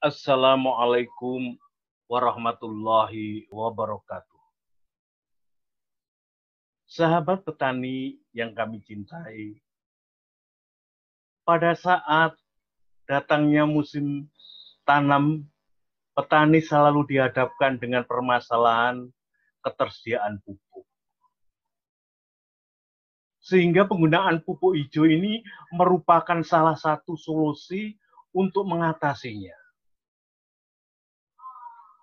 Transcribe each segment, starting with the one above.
Assalamualaikum warahmatullahi wabarakatuh. Sahabat petani yang kami cintai, pada saat datangnya musim tanam, petani selalu dihadapkan dengan permasalahan ketersediaan pupuk. Sehingga penggunaan pupuk hijau ini merupakan salah satu solusi untuk mengatasinya.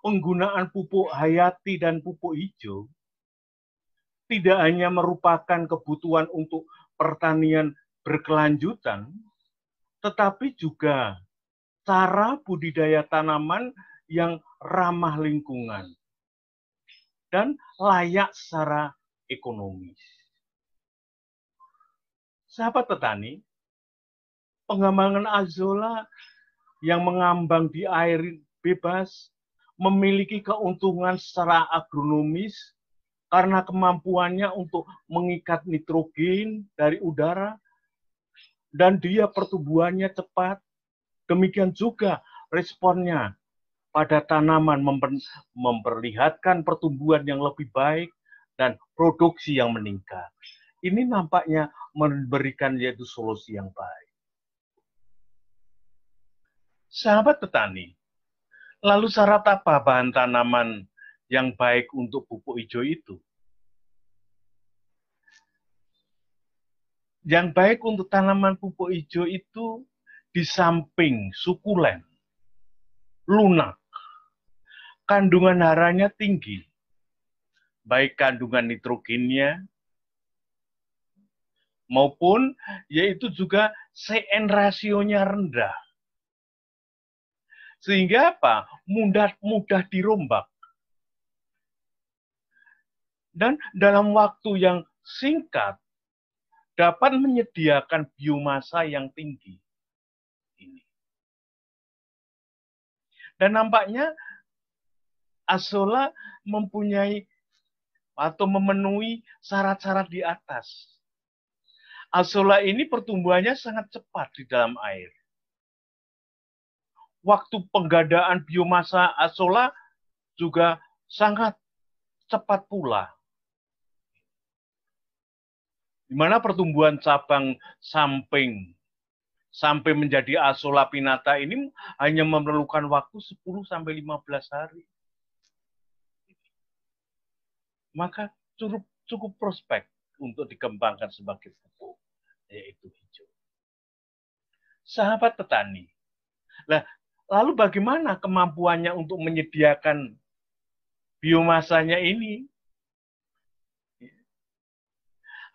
Penggunaan pupuk hayati dan pupuk hijau tidak hanya merupakan kebutuhan untuk pertanian berkelanjutan, tetapi juga cara budidaya tanaman yang ramah lingkungan dan layak secara ekonomis. Sahabat petani, pengembangan azolla yang mengambang di air bebas memiliki keuntungan secara agronomis karena kemampuannya untuk mengikat nitrogen dari udara dan dia pertumbuhannya cepat. Demikian juga responnya pada tanaman memperlihatkan pertumbuhan yang lebih baik dan produksi yang meningkat. Ini nampaknya memberikan yaitu solusi yang baik. Sahabat petani, lalu syarat apa bahan tanaman yang baik untuk pupuk hijau itu? Yang baik untuk tanaman pupuk hijau itu di samping sukulen, lunak, kandungan haranya tinggi, baik kandungan nitrogennya maupun yaitu juga CN rasionya rendah. Sehingga apa? Mudah dirombak. Dan dalam waktu yang singkat dapat menyediakan biomasa yang tinggi. Dan nampaknya azolla mempunyai atau memenuhi syarat-syarat di atas. Azolla ini pertumbuhannya sangat cepat di dalam air. Waktu penggadaan biomasa azolla juga sangat cepat pula. Di mana pertumbuhan cabang samping sampai menjadi azolla pinnata ini hanya memerlukan waktu 10 sampai 15 hari. Maka cukup prospek untuk dikembangkan sebagai pupuk, yaitu hijau. Sahabat petani, lalu bagaimana kemampuannya untuk menyediakan biomasanya ini?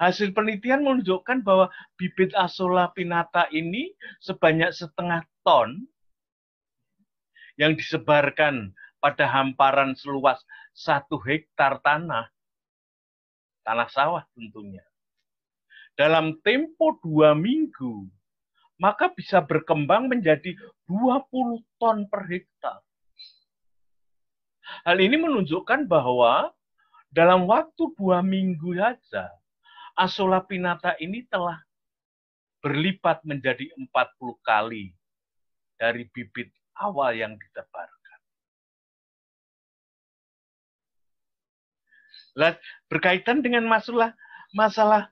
Hasil penelitian menunjukkan bahwa bibit azolla pinnata ini sebanyak 0,5 ton yang disebarkan pada hamparan seluas 1 hektar tanah sawah tentunya. Dalam tempo 2 minggu, maka bisa berkembang menjadi 20 ton per hektar. Hal ini menunjukkan bahwa dalam waktu 2 minggu saja, azolla pinnata ini telah berlipat menjadi 40 kali dari bibit awal yang ditebarkan. Berkaitan dengan masalah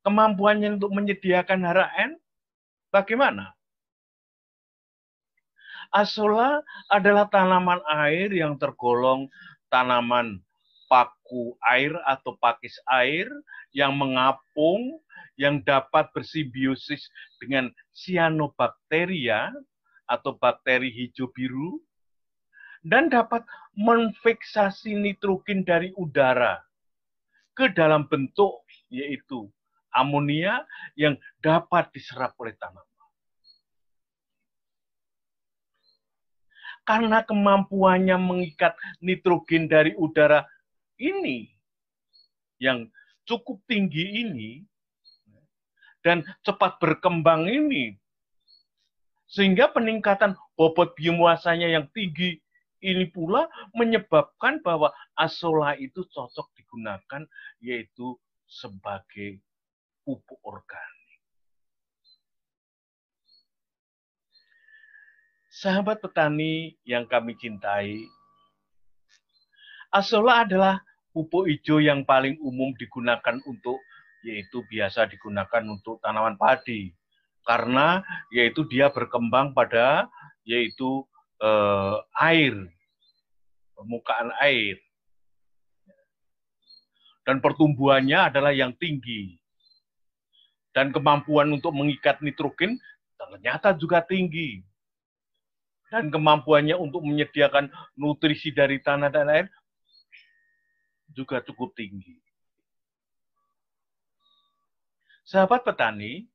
kemampuannya untuk menyediakan HRN, bagaimana? Azolla adalah tanaman air yang tergolong tanaman paku air atau pakis air yang mengapung, yang dapat bersimbiosis dengan cyanobacteria atau bakteri hijau biru, dan dapat menfiksasi nitrogen dari udara ke dalam bentuk yaitu amonia yang dapat diserap oleh tanaman. Karena kemampuannya mengikat nitrogen dari udara ini yang cukup tinggi ini dan cepat berkembang ini, sehingga peningkatan bobot biomasanya yang tinggi ini pula menyebabkan bahwa azolla itu cocok digunakan yaitu sebagai pupuk organik. Sahabat petani yang kami cintai, azolla adalah pupuk hijau yang paling umum digunakan untuk, yaitu biasa digunakan untuk tanaman padi. Karena yaitu dia berkembang pada yaitu air, permukaan air. Dan pertumbuhannya adalah yang tinggi. Dan kemampuan untuk mengikat nitrogen ternyata juga tinggi. Dan kemampuannya untuk menyediakan nutrisi dari tanah dan air juga cukup tinggi. Sahabat petani,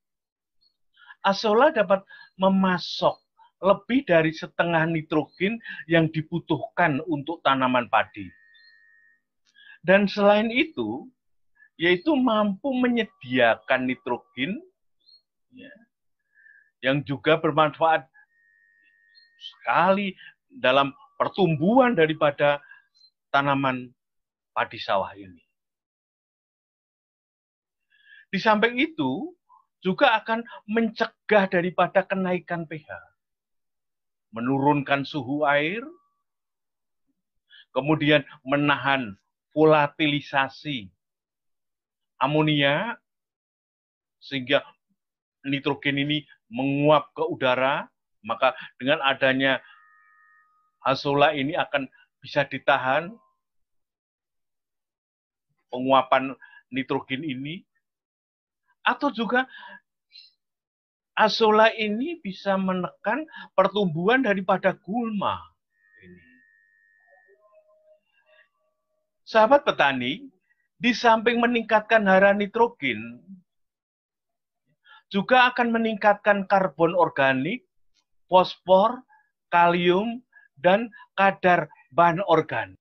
azolla dapat memasok lebih dari setengah nitrogen yang dibutuhkan untuk tanaman padi. Dan selain itu, yaitu mampu menyediakan nitrogen ya, yang juga bermanfaat sekali dalam pertumbuhan daripada tanaman padi sawah ini. Di samping itu, juga akan mencegah daripada kenaikan pH, menurunkan suhu air, kemudian menahan volatilisasi amonia, sehingga nitrogen ini menguap ke udara, maka dengan adanya azolla ini akan bisa ditahan penguapan nitrogen ini. Atau juga azolla ini bisa menekan pertumbuhan daripada gulma. Sahabat petani, di samping meningkatkan hara nitrogen, juga akan meningkatkan karbon organik, fosfor, kalium, dan kadar bahan organik.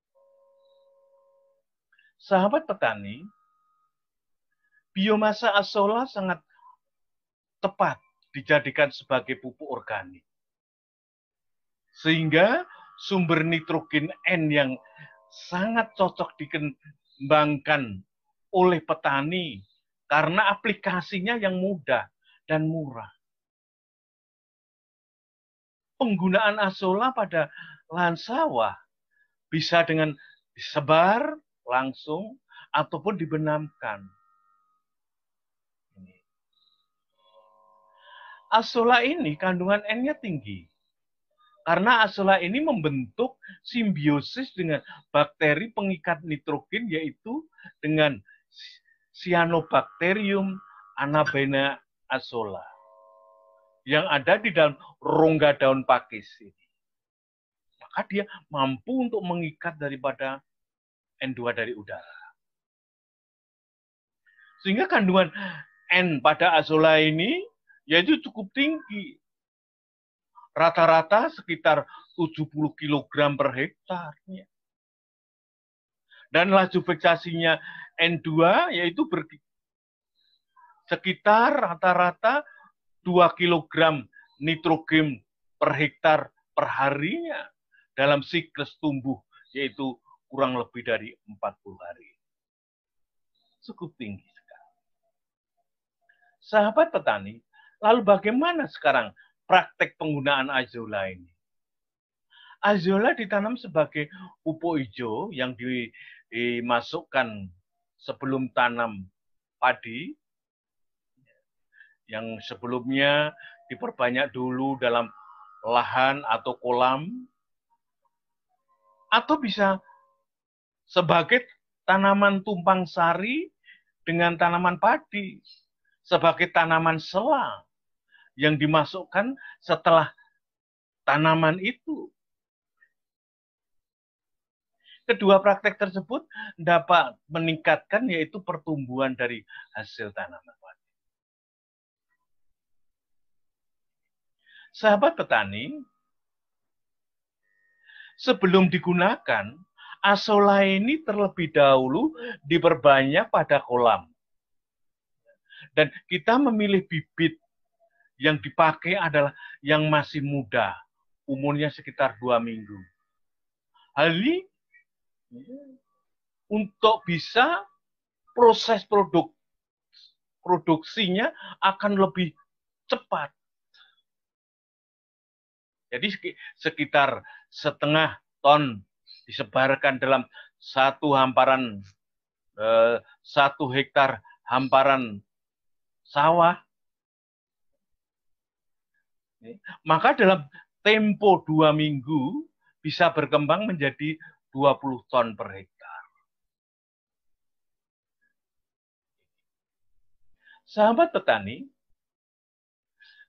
Sahabat petani, biomasa azolla sangat tepat dijadikan sebagai pupuk organik. Sehingga sumber nitrogen N yang sangat cocok dikembangkan oleh petani karena aplikasinya yang mudah dan murah. Penggunaan azolla pada lahan sawah bisa dengan disebar langsung ataupun dibenamkan. Azolla ini kandungan N-nya tinggi. Karena azolla ini membentuk simbiosis dengan bakteri pengikat nitrogen, yaitu dengan Cyanobacterium anabaena azolla yang ada di dalam rongga daun pakis ini. Maka dia mampu untuk mengikat daripada N2 dari udara. Sehingga kandungan N pada azolla ini yaitu cukup tinggi. Rata-rata sekitar 70 kg per hektar. Dan laju vegetasinya N2 yaitu sekitar rata-rata 2 kg nitrogen per hektar per harinya dalam siklus tumbuh, yaitu kurang lebih dari 40 hari. Cukup tinggi sekali. Sahabat petani, lalu bagaimana sekarang praktek penggunaan azolla ini? Azolla ditanam sebagai pupuk hijau yang dimasukkan sebelum tanam padi, yang sebelumnya diperbanyak dulu dalam lahan atau kolam, atau bisa sebagai tanaman tumpang sari dengan tanaman padi, sebagai tanaman sela yang dimasukkan setelah tanaman itu. Kedua praktek tersebut dapat meningkatkan yaitu pertumbuhan dari hasil tanaman padi. Sahabat petani, sebelum digunakan, azolla ini terlebih dahulu diperbanyak pada kolam. Dan kita memilih bibit yang dipakai adalah yang masih muda, umurnya sekitar 2 minggu. Hal ini untuk bisa proses produksinya akan lebih cepat. Jadi sekitar setengah ton disebarkan dalam satu hamparan, 1 hektar hamparan sawah. Maka dalam tempo 2 minggu bisa berkembang menjadi 20 ton per hektar. Sahabat petani,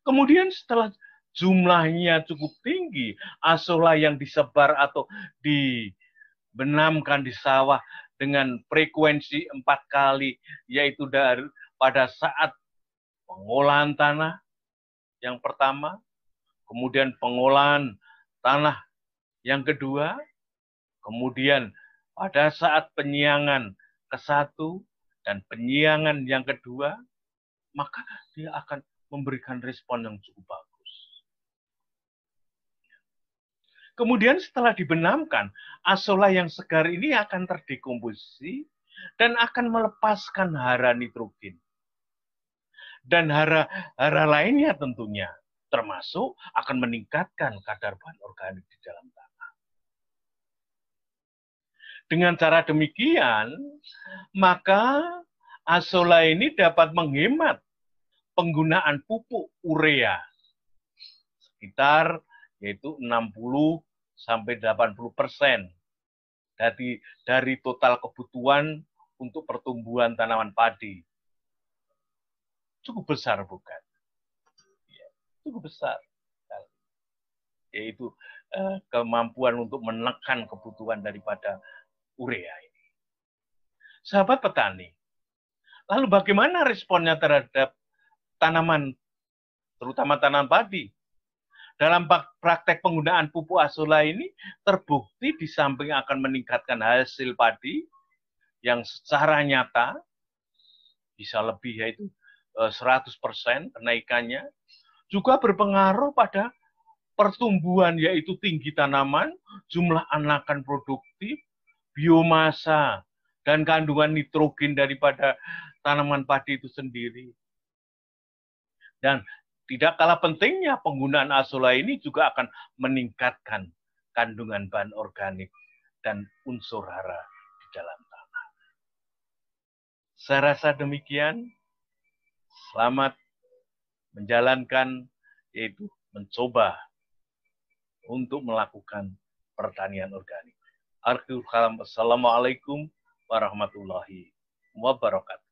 kemudian setelah jumlahnya cukup tinggi, asola yang disebar atau dibenamkan di sawah dengan frekuensi 4 kali, yaitu pada saat pengolahan tanah yang pertama, kemudian pengolahan tanah yang kedua, kemudian pada saat penyiangan ke-1 dan penyiangan yang kedua, maka dia akan memberikan respon yang cukup bagus. Kemudian setelah dibenamkan, asola yang segar ini akan terdekomposisi dan akan melepaskan hara nitrogen. Dan hara lainnya tentunya, termasuk akan meningkatkan kadar bahan organik di dalam tanah. Dengan cara demikian, maka asola ini dapat menghemat penggunaan pupuk urea sekitar yaitu 60-80% dari total kebutuhan untuk pertumbuhan tanaman padi. Cukup besar bukan? Ya, cukup besar. Yaitu kemampuan untuk menekan kebutuhan daripada urea ini. Sahabat petani, lalu bagaimana responnya terhadap tanaman, terutama tanaman padi? Dalam praktek penggunaan pupuk asola ini terbukti di samping akan meningkatkan hasil padi yang secara nyata bisa lebih yaitu 100% kenaikannya, juga berpengaruh pada pertumbuhan yaitu tinggi tanaman, jumlah anakan produktif, biomasa, dan kandungan nitrogen daripada tanaman padi itu sendiri. Dan tidak kalah pentingnya penggunaan asola ini juga akan meningkatkan kandungan bahan organik dan unsur hara di dalam tanah. Saya rasa demikian. Selamat menjalankan, yaitu mencoba untuk melakukan pertanian organik. Assalamualaikum warahmatullahi wabarakatuh.